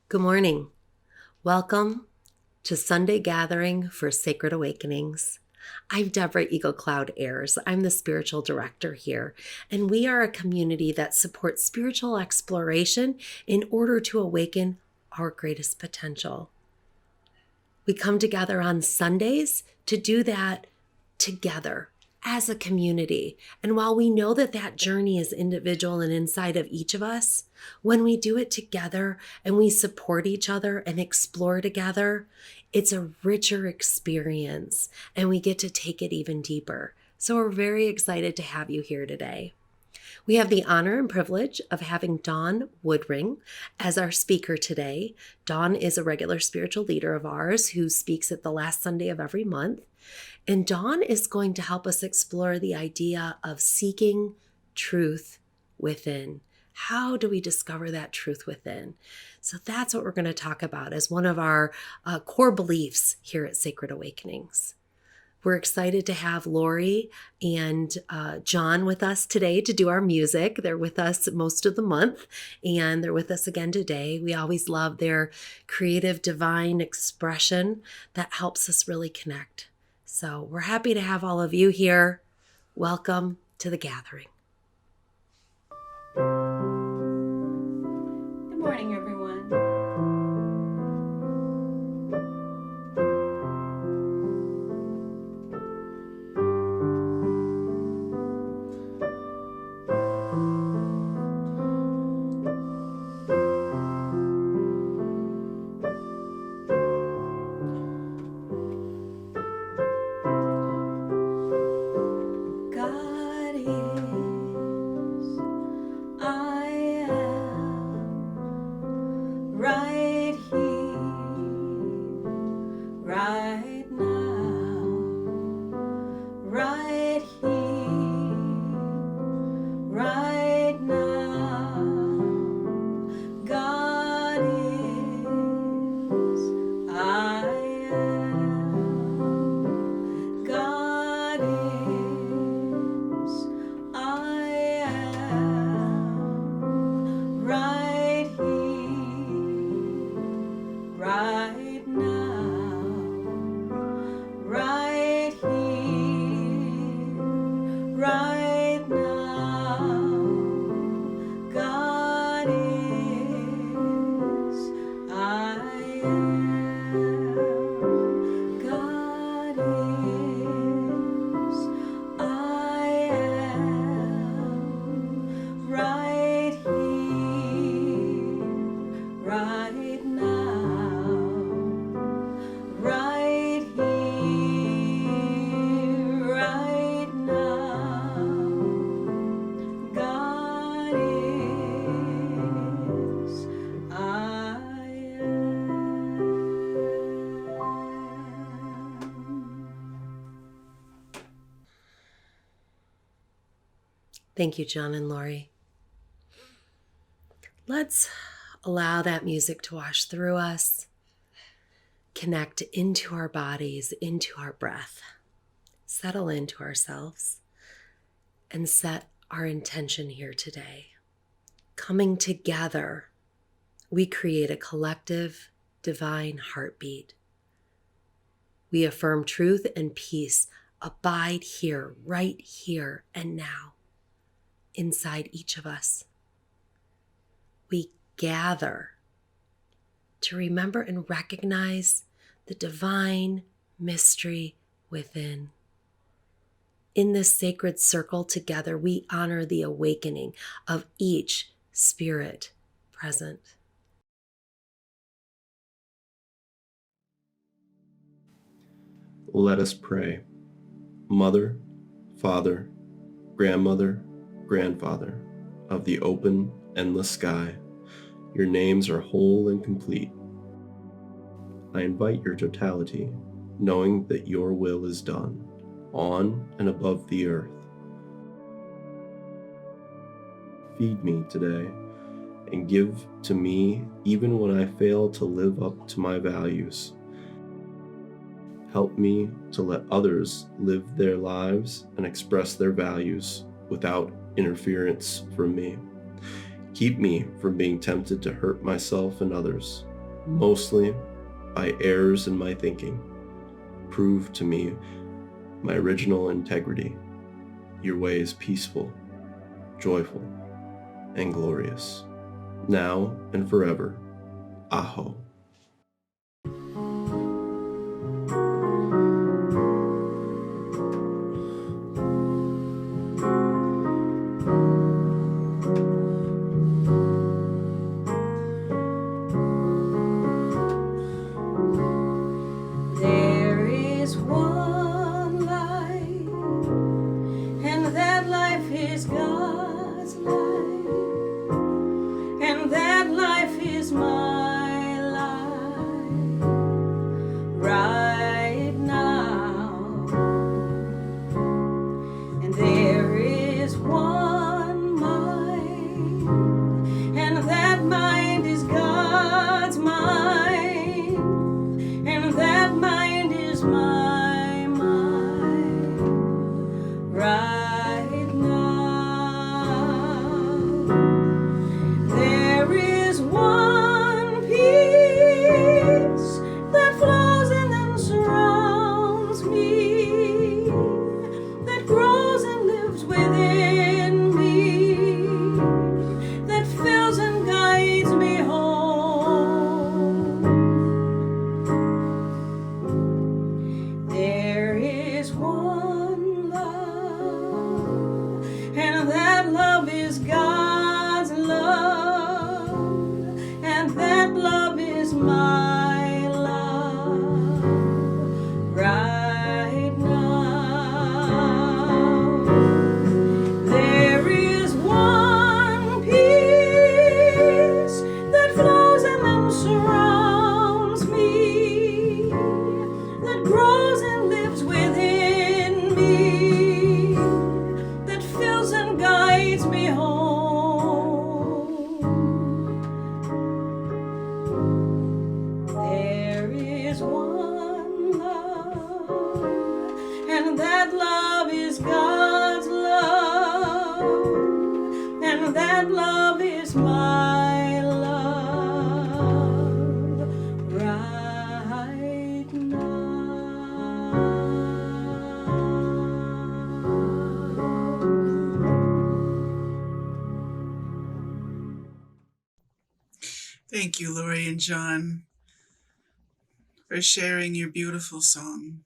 Good morning. Welcome to Sunday Gathering for Sacred Awakenings. I'm Deborah Eagle Cloud Ayers. I'm the spiritual director here, and we are a community that supports spiritual exploration in order to awaken our greatest potential. We come together on Sundays to do that together as a community. And while we know that that journey is individual and inside of each of us, when we do it together and we support each other and explore together, it's a richer experience and we get to take it even deeper. So we're very excited to have you here today. We have the honor and privilege of having Dawn Woodring as our speaker today. Dawn is a regular spiritual leader of ours who speaks at the last Sunday of every month. And Dawn is going to help us explore the idea of seeking truth within. How do we discover that truth within? So that's what we're going to talk about as one of our core beliefs here at Sacred Awakenings. We're excited to have Lori and John with us today to do our music. They're with us most of the month, and they're with us again today. We always love their creative, divine expression that helps us really connect. So we're happy to have all of you here. Welcome to the gathering. Good morning, everyone. God is, I am right here, right now, right here, right now. God is, I am. God is, I am. Right here, right now, right here, right now. God is, I am. God is, I am. Right here, right now, right here, right now. God is, I am. Thank you, John and Lori. Let's allow that music to wash through us, connect into our bodies, into our breath, settle into ourselves, and set our intention here today. Coming together, we create a collective divine heartbeat. We affirm truth and peace abide here, right here and now, inside each of us. We gather to remember and recognize the divine mystery within. In this sacred circle together, we honor the awakening of each spirit present. Let us pray. Mother, Father, Grandmother, Grandfather of the open, endless sky, your names are whole and complete. I invite your totality, knowing that your will is done, on and above the earth. Feed me today, and give to me even when I fail to live up to my values. Help me to let others live their lives and express their values without interference from me. Keep me from being tempted to hurt myself and others, mostly by errors in my thinking, prove to me my original integrity. Your way is peaceful, joyful, and glorious, now and forever. Aho. There is one life, and that life is God's life, and that life is my life right now. And there is one mind, and that mind is God's mind, and that mind is my mind right now. There is one peace that flows and then surrounds me, that grows and lives within me, that fills and guides me home. There is one love, and that love is God's love, and that love is my love right now. There is one peace that flows and then surrounds me, that grows and lives within me, that fills and guides me home. There is one love, and that love is God's love, and that love is my love right now. Thank you, Lori and John, for sharing your beautiful song.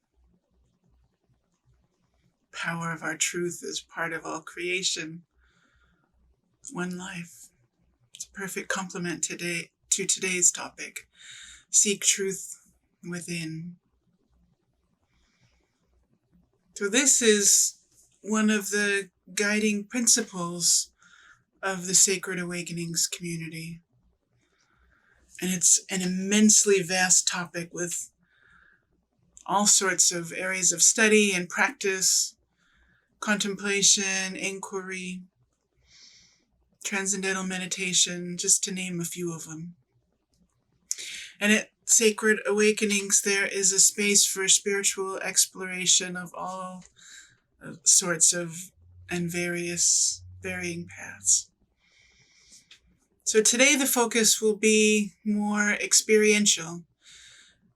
Power of our truth is part of all creation. One life. It's a perfect complement to today's topic. Seek truth within. So this is one of the guiding principles of the Sacred Awakenings community. And it's an immensely vast topic with all sorts of areas of study and practice, contemplation, inquiry, transcendental meditation, just to name a few of them. And at Sacred Awakenings, there is a space for spiritual exploration of all sorts of and varying paths. So today the focus will be more experiential,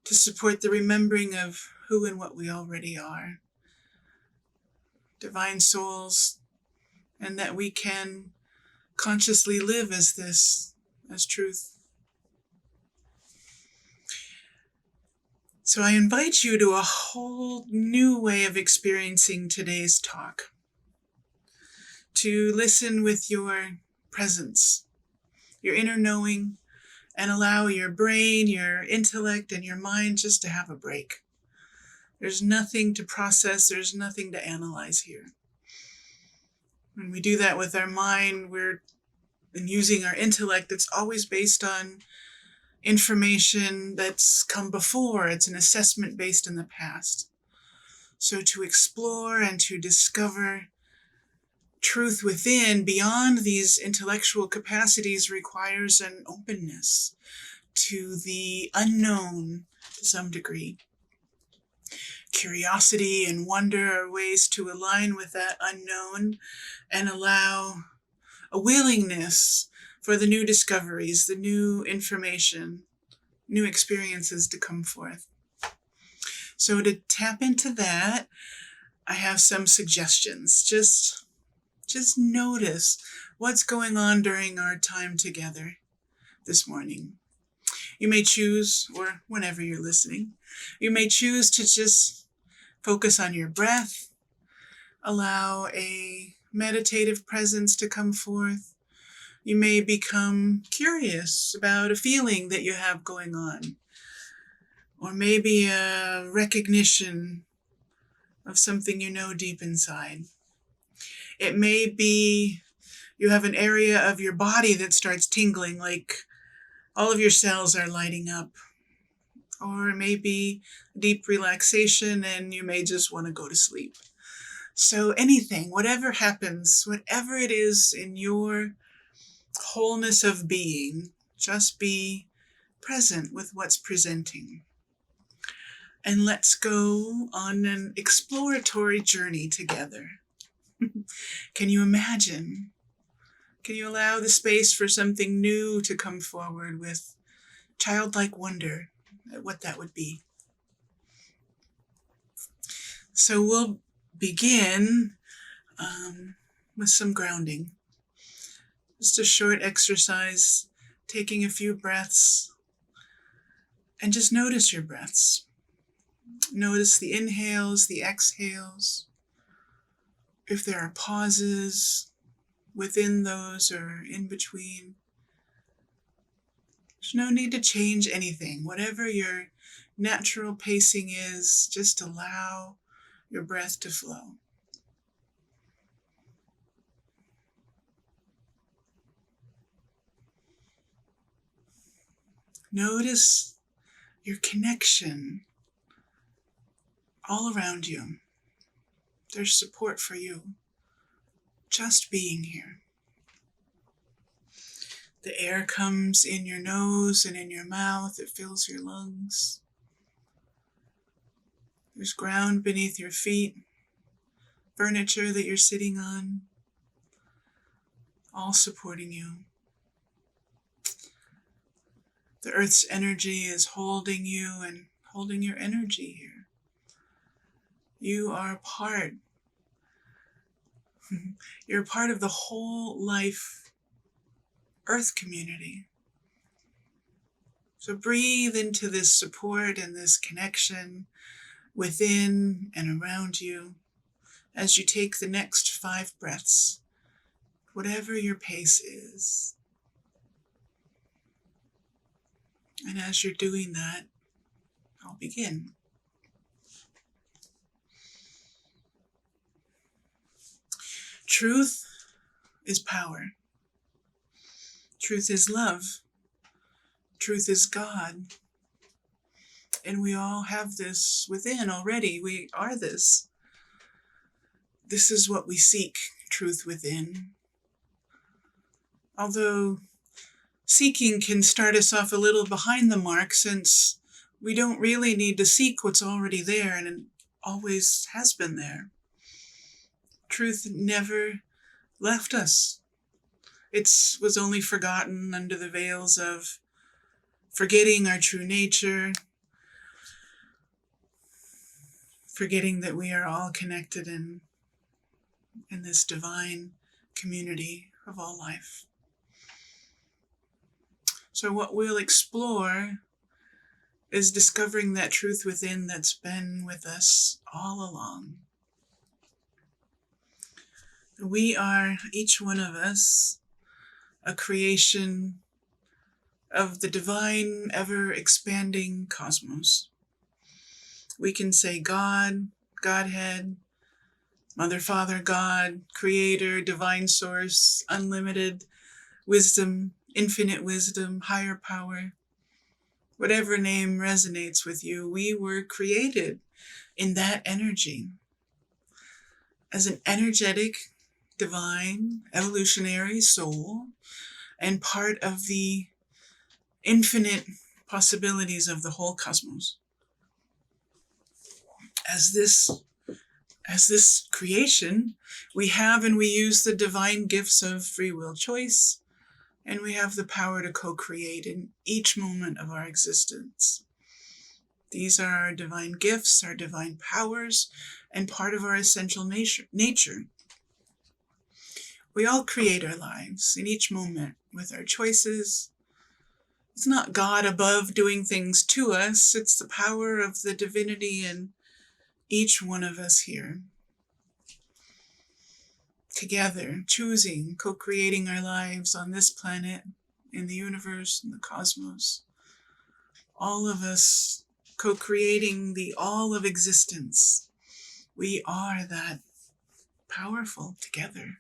to support the remembering of who and what we already are, divine souls, and that we can consciously live as this, as truth. So I invite you to a whole new way of experiencing today's talk, to listen with your presence, your inner knowing, and allow your brain, your intellect, and your mind just to have a break. There's nothing to process, there's nothing to analyze here. When we do that with our mind, we're using our intellect that's always based on information that's come before. It's an assessment based in the past. So to explore and to discover truth within, beyond these intellectual capacities, requires an openness to the unknown to some degree. Curiosity and wonder are ways to align with that unknown and allow a willingness for the new discoveries, the new information new experiences to come forth. So to tap into that, I have some suggestions. Just notice what's going on during our time together this morning. You may choose, or whenever you're listening, you may choose to just focus on your breath, allow a meditative presence to come forth. You may become curious about a feeling that you have going on, or maybe a recognition of something you know deep inside. It may be you have an area of your body that starts tingling, like all of your cells are lighting up. Or it may be deep relaxation and you may just want to go to sleep. So anything, whatever happens, whatever it is in your wholeness of being, just be present with what's presenting. And let's go on an exploratory journey together. Can you imagine? Can you allow the space for something new to come forward with childlike wonder at what that would be? So we'll begin with some grounding. Just a short exercise, taking a few breaths, and just notice your breaths. Notice the inhales, the exhales. If there are pauses within those or in between. There's no need to change anything. Whatever your natural pacing is, just allow your breath to flow. Notice your connection all around you. There's support for you just being here. The air comes in your nose and in your mouth. It fills your lungs. There's ground beneath your feet, furniture that you're sitting on, all supporting you. The earth's energy is holding you and holding your energy here. You are a part. You're a part of the whole life earth community. So breathe into this support and this connection within and around you as you take the next 5 breaths, whatever your pace is. And as you're doing that, I'll begin. Truth is power. Truth is love. Truth is God. And we all have this within already. We are this. This is what we seek, truth within. Although seeking can start us off a little behind the mark, since we don't really need to seek what's already there, and it always has been there. Truth never left us. It was only forgotten under the veils of forgetting our true nature, forgetting that we are all connected in this divine community of all life. So what we'll explore is discovering that truth within that's been with us all along. We are, each one of us, a creation of the divine, ever-expanding cosmos. We can say God, Godhead, Mother, Father, God, Creator, Divine Source, Unlimited Wisdom, Infinite Wisdom, Higher Power. Whatever name resonates with you, we were created in that energy as an energetic, divine, evolutionary soul, and part of the infinite possibilities of the whole cosmos. As this creation, we have and we use the divine gifts of free will choice and we have the power to co-create in each moment of our existence. These are our divine gifts, our divine powers, and part of our essential nature. We all create our lives in each moment with our choices. It's not God above doing things to us, it's the power of the divinity in each one of us here. Together, choosing, co-creating our lives on this planet, in the universe, in the cosmos. All of us co-creating the all of existence. We are that powerful together.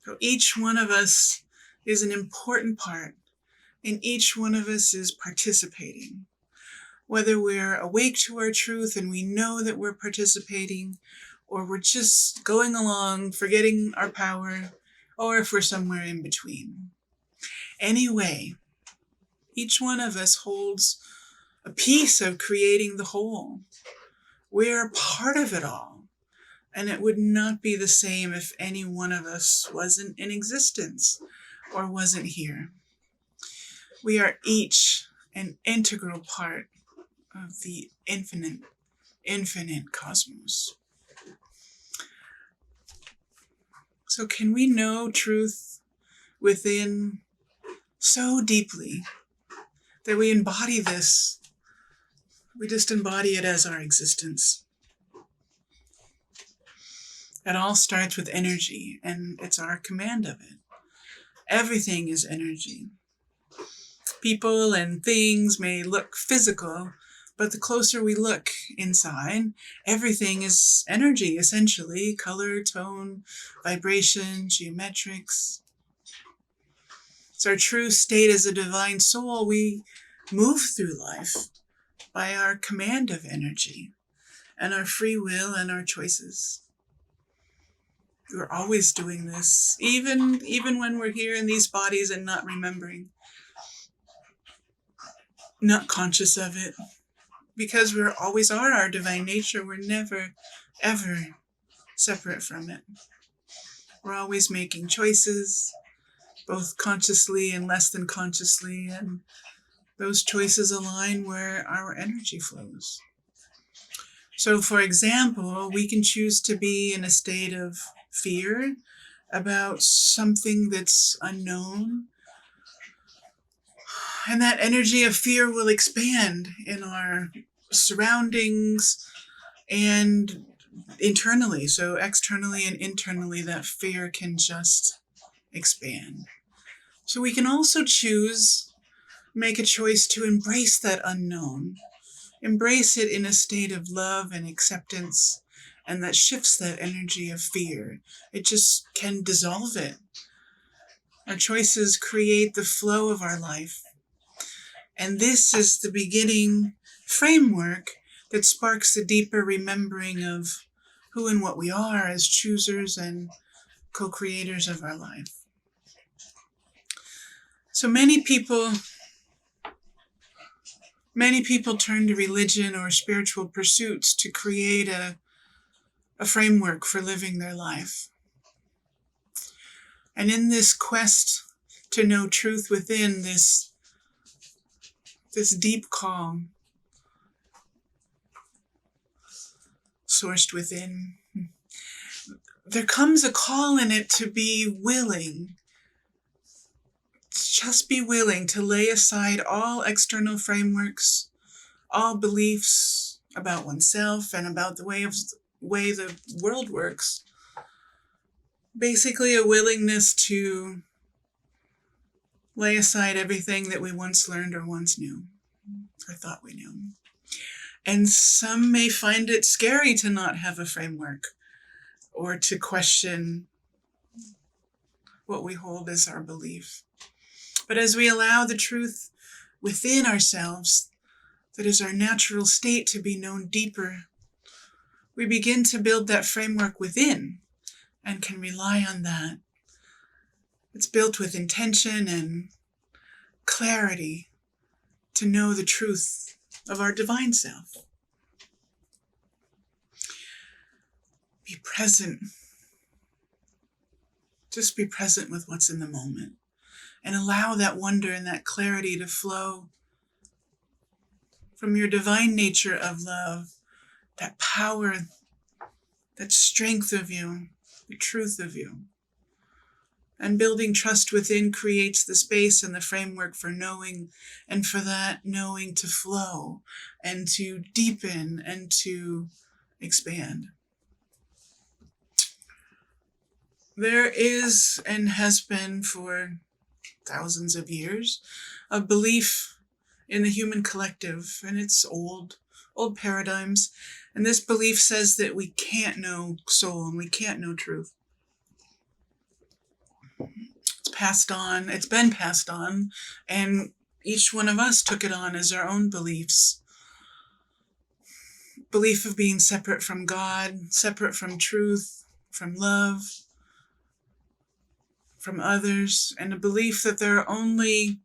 So each one of us is an important part, and each one of us is participating. Whether we're awake to our truth and we know that we're participating, or we're just going along, forgetting our power, or if we're somewhere in between. Anyway, each one of us holds a piece of creating the whole. We're part of it all, and it would not be the same if any one of us wasn't in existence or wasn't here. We are each an integral part of the infinite cosmos. So can we know truth within so deeply that we embody this? We just embody it as our existence. It all starts with energy, and it's our command of it. Everything is energy. People and things may look physical, but the closer we look inside, everything is energy, essentially. Color, tone, vibration, geometrics. It's our true state as a divine soul. We move through life by our command of energy and our free will and our choices. We're always doing this, even when we're here in these bodies and not remembering, not conscious of it. Because we always are our divine nature, we're never, ever separate from it. We're always making choices, both consciously and less than consciously, and those choices align where our energy flows. So, for example, we can choose to be in a state of fear about something that's unknown, and that energy of fear will expand in our surroundings and internally. So externally and internally, that fear can just expand. So we can also make a choice to embrace that unknown. Embrace it in a state of love and acceptance, and that shifts that energy of fear. It just can dissolve it. Our choices create the flow of our life. And this is the beginning framework that sparks the deeper remembering of who and what we are as choosers and co-creators of our life. So many people turn to religion or spiritual pursuits to create a framework for living their life. And in this quest to know truth within, this deep calm sourced within, there comes a call in it to be willing, just be willing to lay aside all external frameworks, all beliefs about oneself and about the way the world works. Basically, a willingness to lay aside everything that we once learned or once knew or thought we knew. And some may find it scary to not have a framework or to question what we hold as our belief. But as we allow the truth within ourselves, that is our natural state, to be known deeper, we begin to build that framework within and can rely on that. It's built with intention and clarity to know the truth of our divine self. Be present. Just be present with what's in the moment and allow that wonder and that clarity to flow from your divine nature of love, that power, that strength of you, the truth of you. And building trust within creates the space and the framework for knowing, and for that knowing to flow and to deepen and to expand. There is and has been for thousands of years a belief in the human collective, and it's old paradigms. And this belief says that we can't know soul and we can't know truth. It's been passed on, and each one of us took it on as our own beliefs. Belief of being separate from God, separate from truth, from love, from others, and a belief that there are only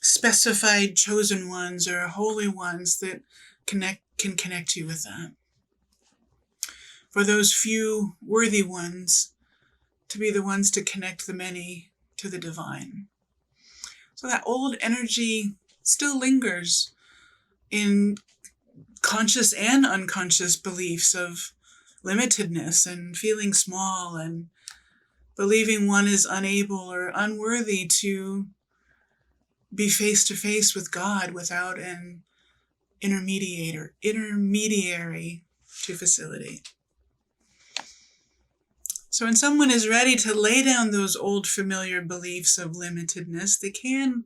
specified chosen ones or holy ones that can connect you with that. For those few worthy ones to be the ones to connect the many to the divine. So that old energy still lingers in conscious and unconscious beliefs of limitedness and feeling small and believing one is unable or unworthy to be face to face with God without an intermediary to facilitate. So when someone is ready to lay down those old familiar beliefs of limitedness, they can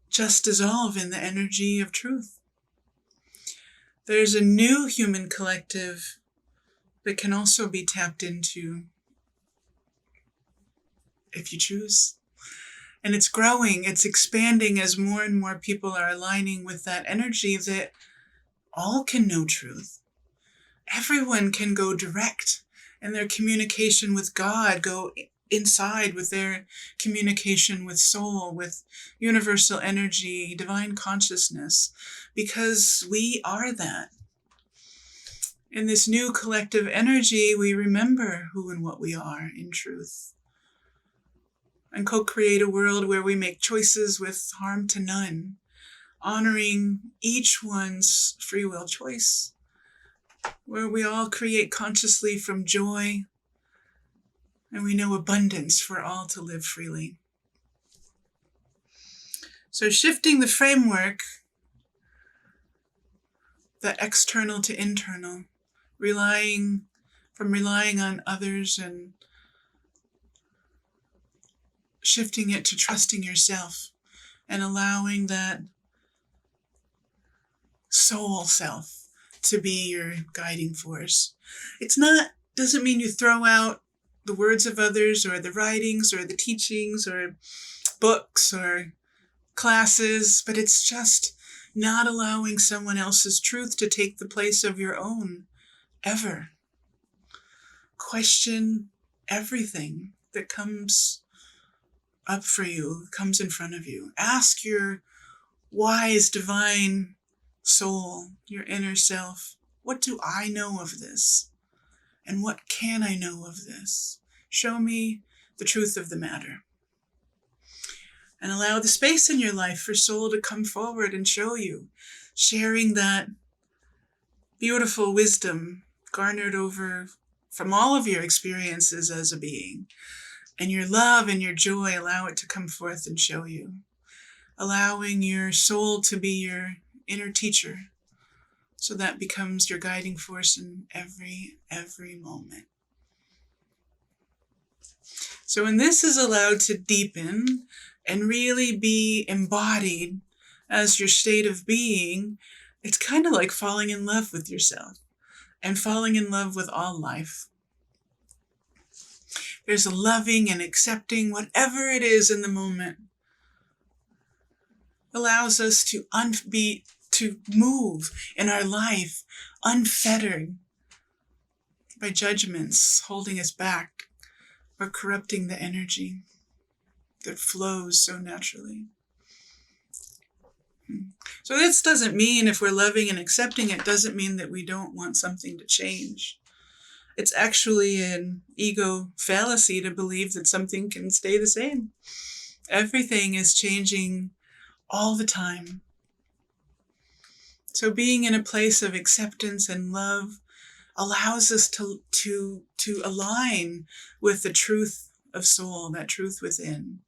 just dissolve in the energy of truth. There's a new human collective that can also be tapped into if you choose. And it's growing, it's expanding as more and more people are aligning with that energy that all can know truth. Everyone can go direct in their communication with God, go inside with their communication with soul, with universal energy, divine consciousness, because we are that. In this new collective energy, we remember who and what we are in truth, and co-create a world where we make choices with harm to none, honoring each one's free will choice, where we all create consciously from joy, and we know abundance for all to live freely. So shifting the framework, the external to internal, relying on others and shifting it to trusting yourself and allowing that soul self to be your guiding force. Doesn't mean you throw out the words of others or the writings or the teachings or books or classes, but it's just not allowing someone else's truth to take the place of your own, ever. Question everything that comes up for you, comes in front of you. Ask your wise, divine soul, your inner self, what do I know of this? And what can I know of this? Show me the truth of the matter. And allow the space in your life for soul to come forward and show you, sharing that beautiful wisdom garnered over from all of your experiences as a being. And your love and your joy, allow it to come forth and show you. Allowing your soul to be your inner teacher, so that becomes your guiding force in every moment. So when this is allowed to deepen and really be embodied as your state of being, it's kind of like falling in love with yourself and falling in love with all life. There's a loving and accepting whatever it is in the moment. Allows us to move in our life unfettered by judgments holding us back or corrupting the energy that flows so naturally. So this doesn't mean, if we're loving and accepting it, doesn't mean that we don't want something to change. It's actually an ego fallacy to believe that something can stay the same. Everything is changing all the time. So being in a place of acceptance and love allows us to align with the truth of soul, that truth within.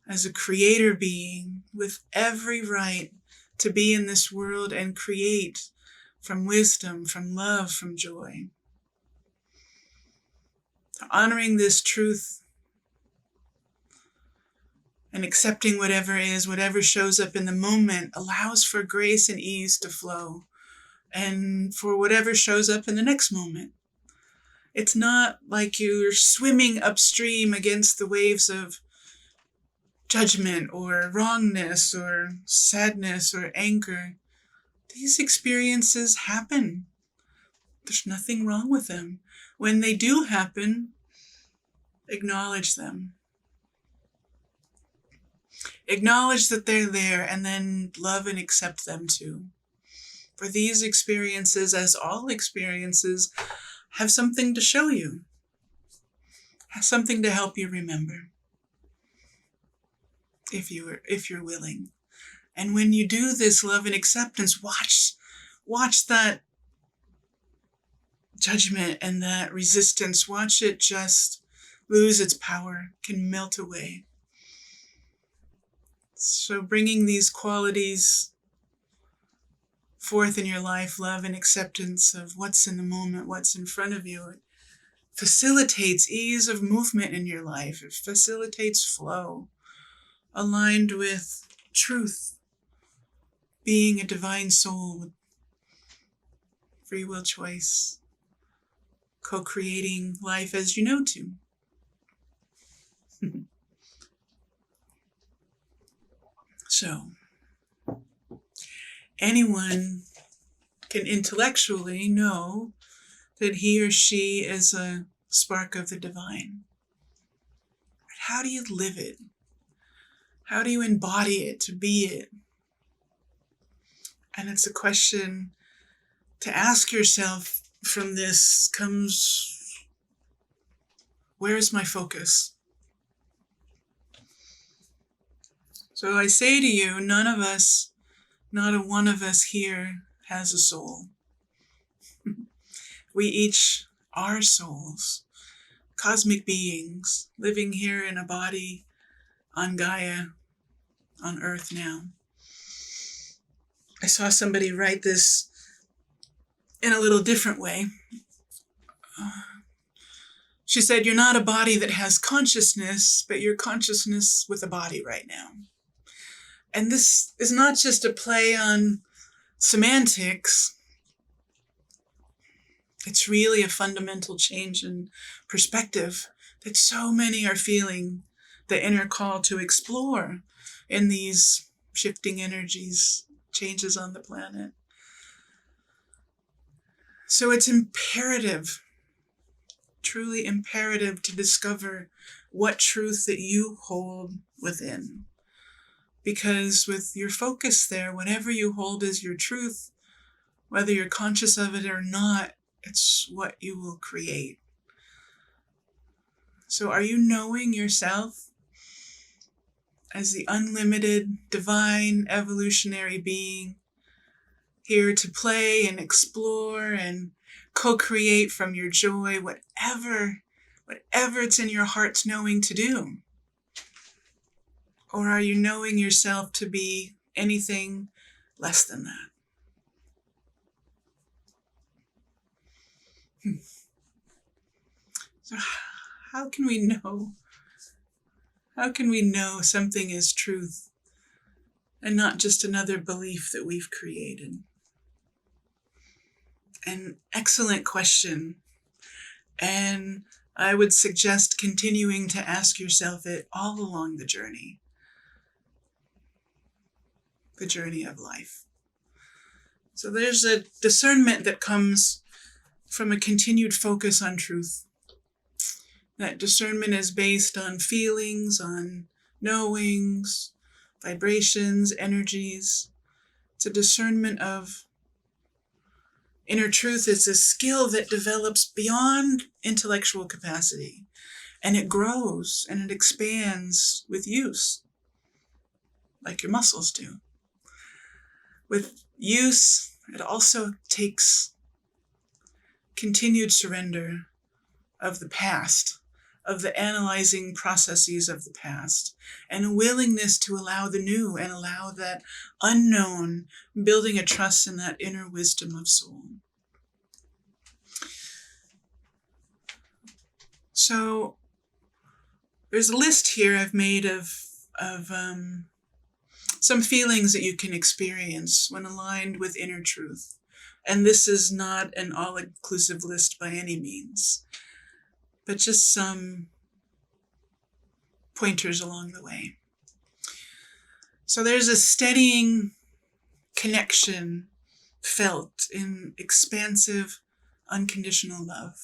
As a creator being with every right to be in this world and create from wisdom, from love, from joy. Honoring this truth and accepting whatever is, whatever shows up in the moment, allows for grace and ease to flow, and for whatever shows up in the next moment. It's not like you're swimming upstream against the waves of judgment or wrongness or sadness or anger. These experiences happen. There's nothing wrong with them. When they do happen, acknowledge them. Acknowledge that they're there, and then love and accept them too. For these experiences, as all experiences, have something to show you, have something to help you remember, if you're willing. And when you do this love and acceptance, watch that judgment and that resistance, watch it just lose its power, can melt away. So bringing these qualities forth in your life, love and acceptance of what's in the moment, what's in front of you, it facilitates ease of movement in your life. It facilitates flow, aligned with truth, being a divine soul with free will choice, co-creating life as you know to. So, anyone can intellectually know that he or she is a spark of the divine. But how do you live it? How do you embody it, to be it? And it's a question to ask yourself. From this comes, where is my focus? So I say to you, none of us, not a one of us here has a soul. We each are souls, cosmic beings, living here in a body on Gaia, on Earth now. I saw somebody write this in a little different way. She said, you're not a body that has consciousness, but you're consciousness with a body right now. And this is not just a play on semantics. It's really a fundamental change in perspective that so many are feeling the inner call to explore in these shifting energies, changes on the planet. So it's imperative, truly imperative, to discover what truth that you hold within. Because with your focus there, whatever you hold as your truth, whether you're conscious of it or not, it's what you will create. So are you knowing yourself as the unlimited, divine, evolutionary being, here to play and explore and co-create from your joy, whatever it's in your heart's knowing to do? Or are you knowing yourself to be anything less than that? So how can we know? How can we know something is truth and not just another belief that we've created? An excellent question. And I would suggest continuing to ask yourself it all along the journey of life. So there's a discernment that comes from a continued focus on truth. That discernment is based on feelings, on knowings, vibrations, energies. It's a discernment of Inner truth is a skill that develops beyond intellectual capacity, and it grows and it expands with use, like your muscles do. With use, it also takes continued surrender of the past, of the analyzing processes of the past, and a willingness to allow the new and allow that unknown, building a trust in that inner wisdom of soul. So there's a list here I've made of some feelings that you can experience when aligned with inner truth. And this is not an all-inclusive list by any means, but just some pointers along the way. So there's a steadying connection felt in expansive, unconditional love.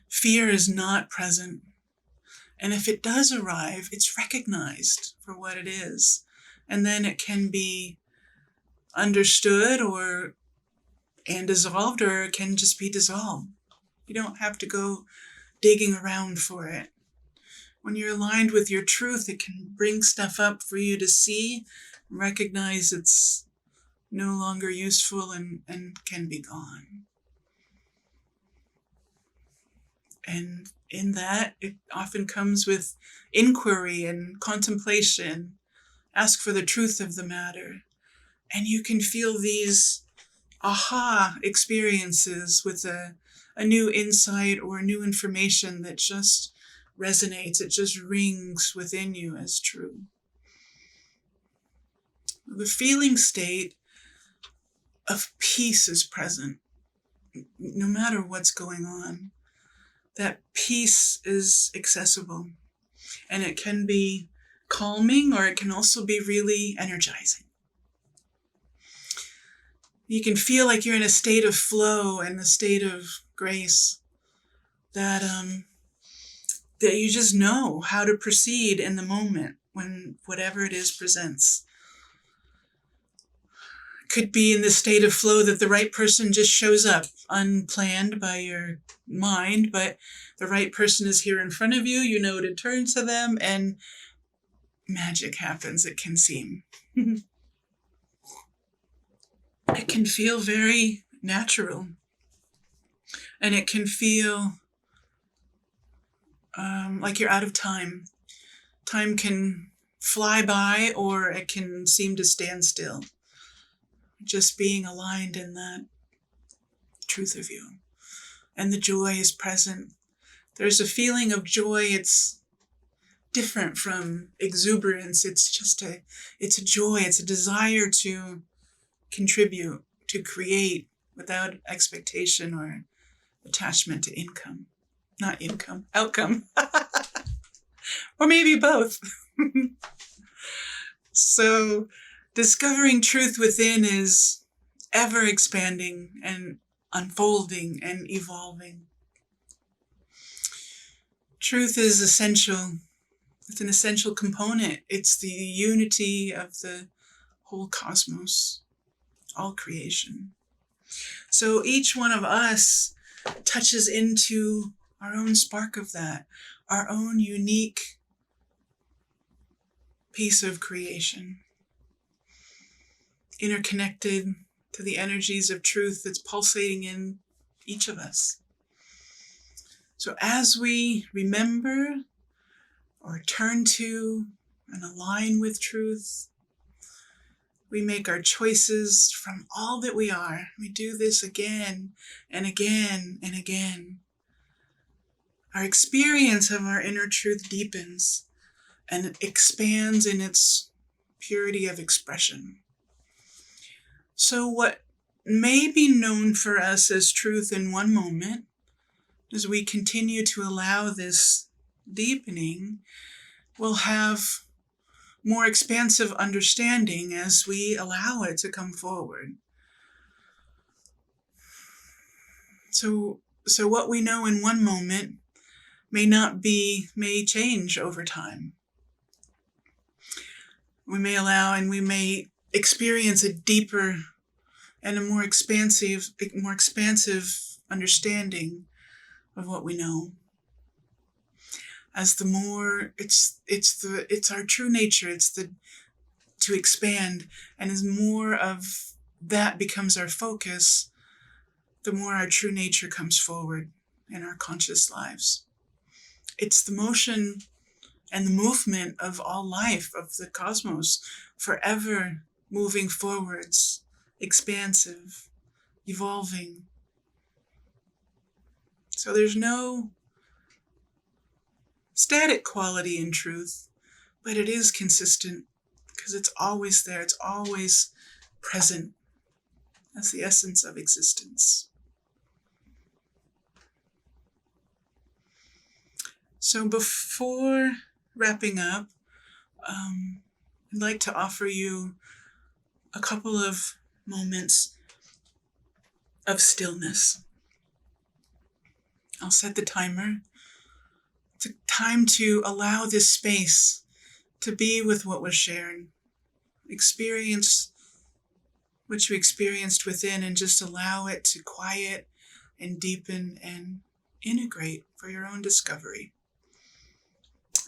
Fear is not present. And if it does arrive, it's recognized for what it is. And then it can be understood and dissolved, or it can just be dissolved. You don't have to go digging around for it. When you're aligned with your truth, it can bring stuff up for you to see, recognize it's no longer useful and can be gone. And in that, it often comes with inquiry and contemplation. Ask for the truth of the matter. And you can feel these aha experiences with a new insight or new information that just resonates. It just rings within you as true. The feeling state of peace is present, no matter what's going on. That peace is accessible, and it can be calming, or it can also be really energizing. You can feel like you're in a state of flow and a state of grace, that you just know how to proceed in the moment when whatever it is presents. Could be in the state of flow that the right person just shows up unplanned by your mind, but the right person is here in front of you, you know to turn to them, and magic happens, it can seem. It can feel very natural, and it can feel like you're out of time. Time can fly by, or it can seem to stand still. Just being aligned in that truth of you. And the joy is present. There's a feeling of joy. It's different from exuberance. It's a joy. It's a desire to contribute, to create without expectation or attachment to income. Not income, outcome. Or maybe both. So discovering truth within is ever expanding and unfolding and evolving. Truth is essential. It's an essential component. It's the unity of the whole cosmos, all creation. So each one of us touches into our own spark of that, our own unique piece of creation, interconnected to the energies of truth that's pulsating in each of us. So as we remember or turn to and align with truth, we make our choices from all that we are. We do this again and again and again. Our experience of our inner truth deepens and expands in its purity of expression. So what may be known for us as truth in one moment, as we continue to allow this deepening, will have more expansive understanding as we allow it to come forward. So what we know in one moment may change over time. We may allow and we may experience a deeper and a more expansive understanding of what we know. As the more it's our true nature, to expand, and as more of that becomes our focus, the more our true nature comes forward in our conscious lives. It's the motion and the movement of all life, of the cosmos, forever moving forwards, expansive, evolving. So there's no static quality in truth, but it is consistent because it's always there, it's always present as the essence of existence. So before wrapping up, I'd like to offer you a couple of moments of stillness. I'll set the timer. It's time to allow this space to be with what was shared. Experience what you experienced within and just allow it to quiet and deepen and integrate for your own discovery.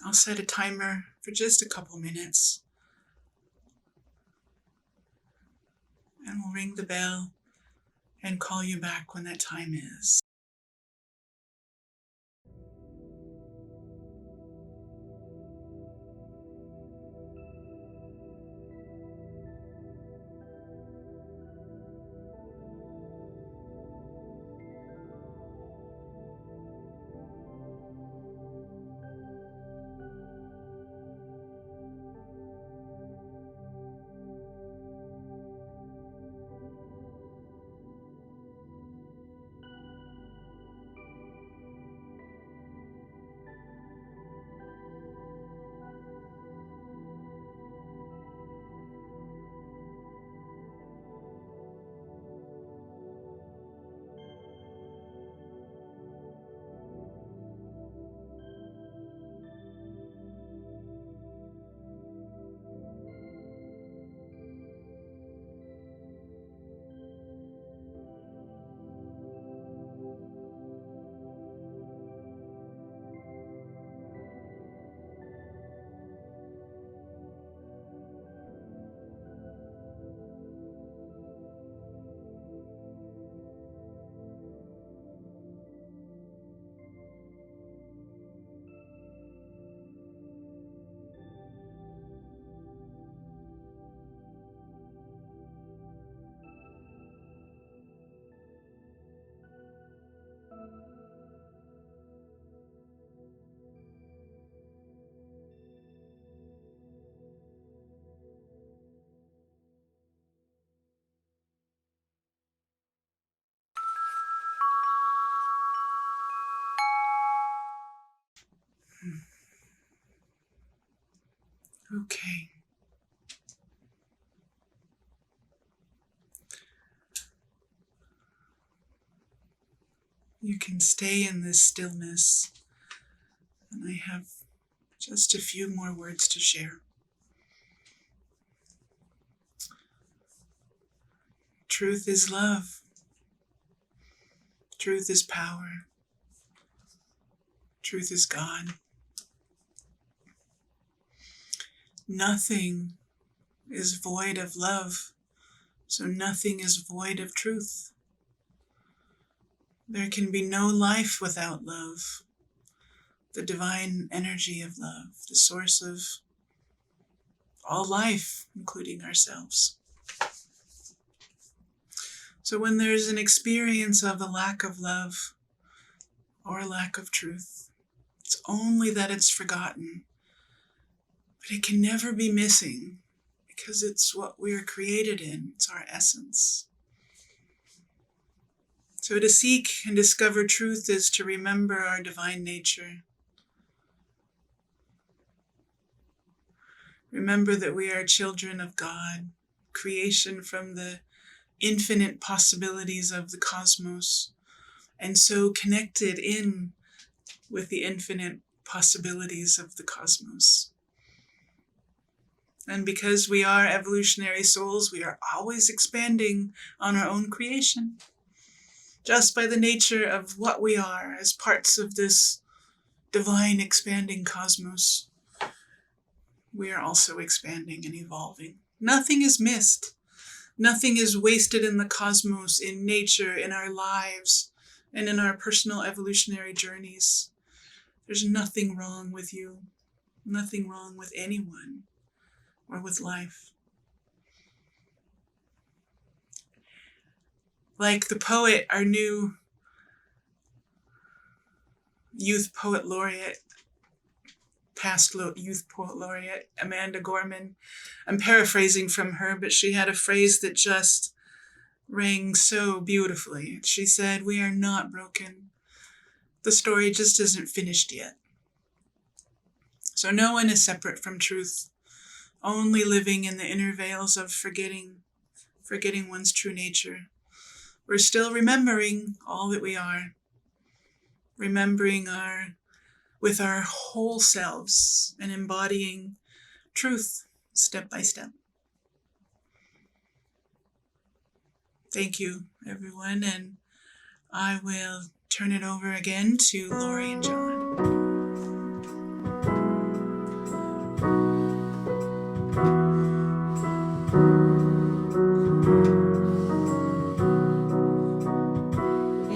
I'll set a timer for just a couple minutes. And we'll ring the bell and call you back when that time is. Okay. You can stay in this stillness, and I have just a few more words to share. Truth is love. Truth is power. Truth is God. Nothing is void of love, so nothing is void of truth. There can be no life without love, the divine energy of love, the source of all life, including ourselves. So when there's an experience of a lack of love or a lack of truth, it's only that it's forgotten, but it can never be missing because it's what we are created in. It's our essence. So to seek and discover truth is to remember our divine nature. Remember that we are children of God, creation from the infinite possibilities of the cosmos, and so connected in with the infinite possibilities of the cosmos. And because we are evolutionary souls, we are always expanding on our own creation. Just by the nature of what we are as parts of this divine expanding cosmos, we are also expanding and evolving. Nothing is missed. Nothing is wasted in the cosmos, in nature, in our lives, and in our personal evolutionary journeys. There's nothing wrong with you, nothing wrong with anyone or with life. Like the poet, our new youth poet laureate, past youth poet laureate, Amanda Gorman. I'm paraphrasing from her, but she had a phrase that just rang so beautifully. She said, "We are not broken. The story just isn't finished yet." So no one is separate from truth, only living in the inner veils of forgetting one's true nature. We're still remembering all that we are, remembering with our whole selves and embodying truth step by step. Thank you, everyone, and I will turn it over again to Lori and John.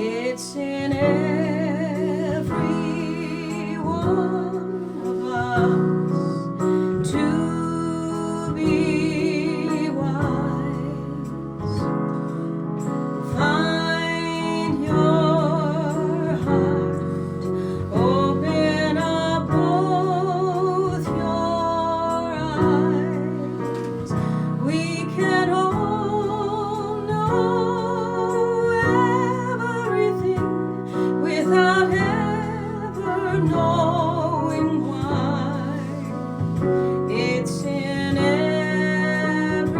It's in every one of us to be wise. Find your heart, open up both your eyes. We can all know everything without ever knowing why. It's in every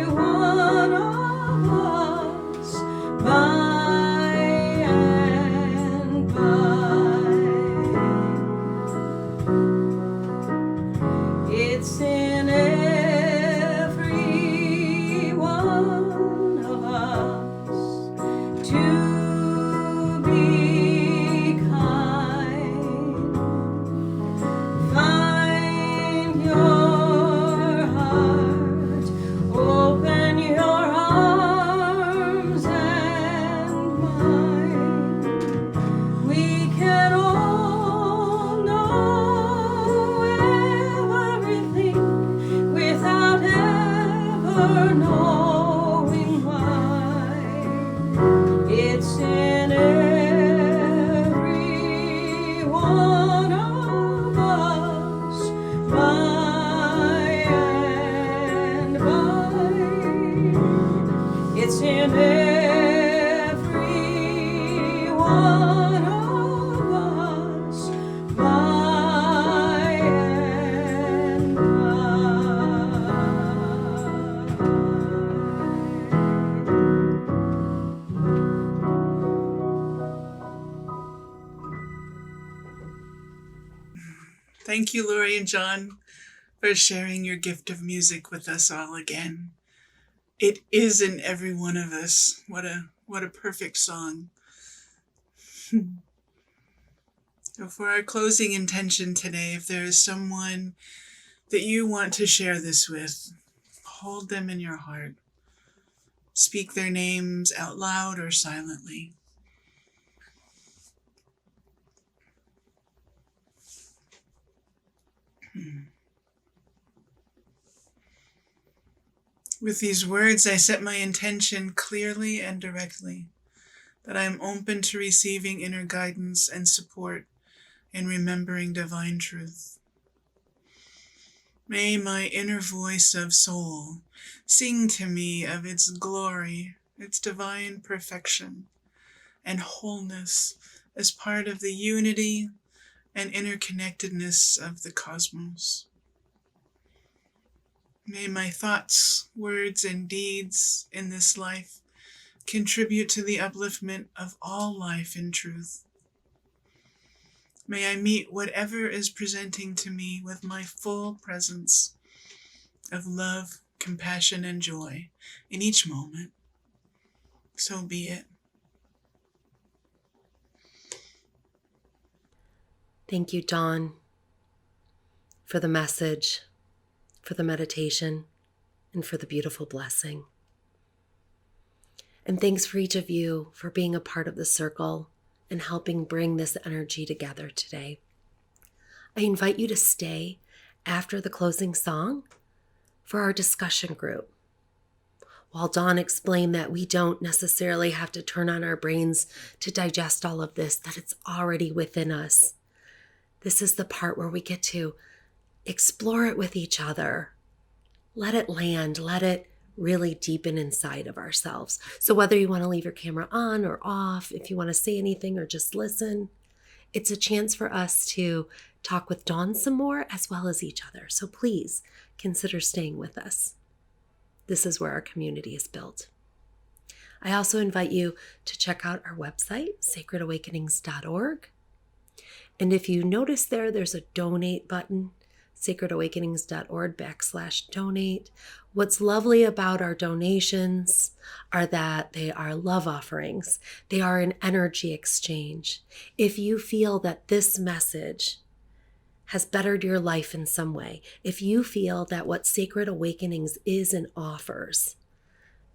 one of us by and by. It's in every one of us to be kind. Find your heart, open your arms and mine. We can all know everything without ever knowing why. It's in every one of us by and by. It's in every one of us by and Thank you, Lori and John, for sharing your gift of music with us all again. It is in every one of us. What a perfect song. So for our closing intention today, if there is someone that you want to share this with, hold them in your heart. Speak their names out loud or silently. With these words, I set my intention clearly and directly, that I am open to receiving inner guidance and support in remembering divine truth. May my inner voice of soul sing to me of its glory, its divine perfection, and wholeness as part of the unity and interconnectedness of the cosmos. May my thoughts, words, and deeds in this life contribute to the upliftment of all life in truth. May I meet whatever is presenting to me with my full presence of love, compassion, and joy in each moment. So be it. Thank you, Dawn, for the message, for the meditation, and for the beautiful blessing. And thanks for each of you for being a part of the circle and helping bring this energy together today. I invite you to stay after the closing song for our discussion group. While Dawn explained that we don't necessarily have to turn on our brains to digest all of this, that it's already within us. This is the part where we get to explore it with each other. Let it land, let it really deepen inside of ourselves. So whether you want to leave your camera on or off, if you want to say anything or just listen, it's a chance for us to talk with Dawn some more as well as each other. So please consider staying with us. This is where our community is built. I also invite you to check out our website, sacredawakenings.org. And if you notice there's a donate button, sacredawakenings.org/donate. What's lovely about our donations are that they are love offerings. They are an energy exchange. If you feel that this message has bettered your life in some way, if you feel that what Sacred Awakenings is and offers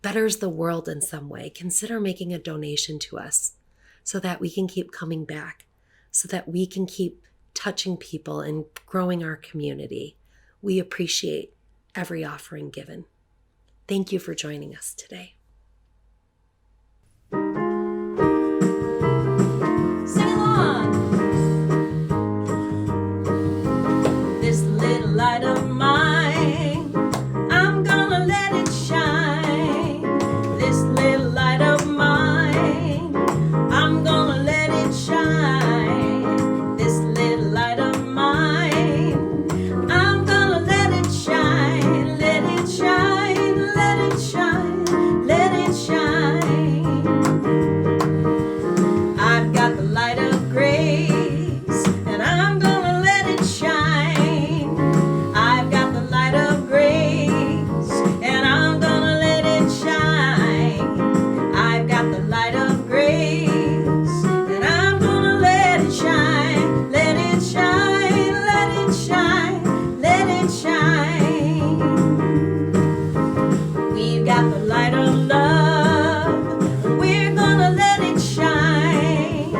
betters the world in some way, consider making a donation to us so that we can keep coming back, so that we can keep touching people and growing our community. We appreciate every offering given. Thank you for joining us today. Sing along. This little light of mine, I'm gonna let it shine. This little light of mine, I'm gonna let it shine. This little light of mine, I'm gonna let it shine. Let it shine, let it shine, let it shine. I've got the light of grace, and I'm gonna let it shine. I've got the light of grace, and I'm gonna let it shine. I've got the light of grace, and I'm gonna let it shine. Let it shine, let it shine, let it shine. We've got the light of love, we're gonna let it shine.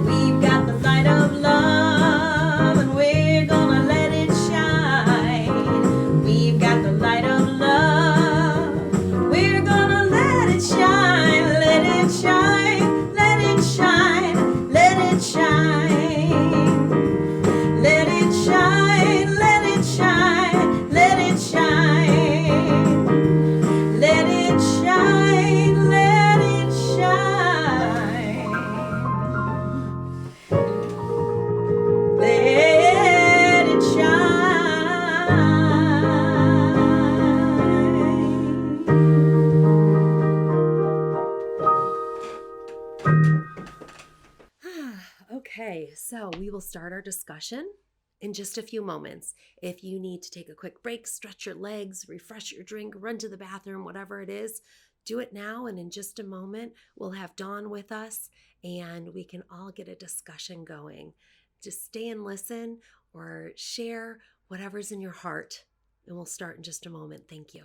We've got the light of love, and we're gonna let it shine. We've got the light of love, we're gonna let it shine. Let it shine, let it shine, let it shine. Let it shine, let it shine, let it shine. Let it shine, let it shine. Let it shine. Okay, so we will start our discussion in just a few moments. If you need to take a quick break, stretch your legs, refresh your drink, run to the bathroom, whatever it is, do it now. And in just a moment, we'll have Dawn with us and we can all get a discussion going. Just stay and listen or share whatever's in your heart. And we'll start in just a moment. Thank you.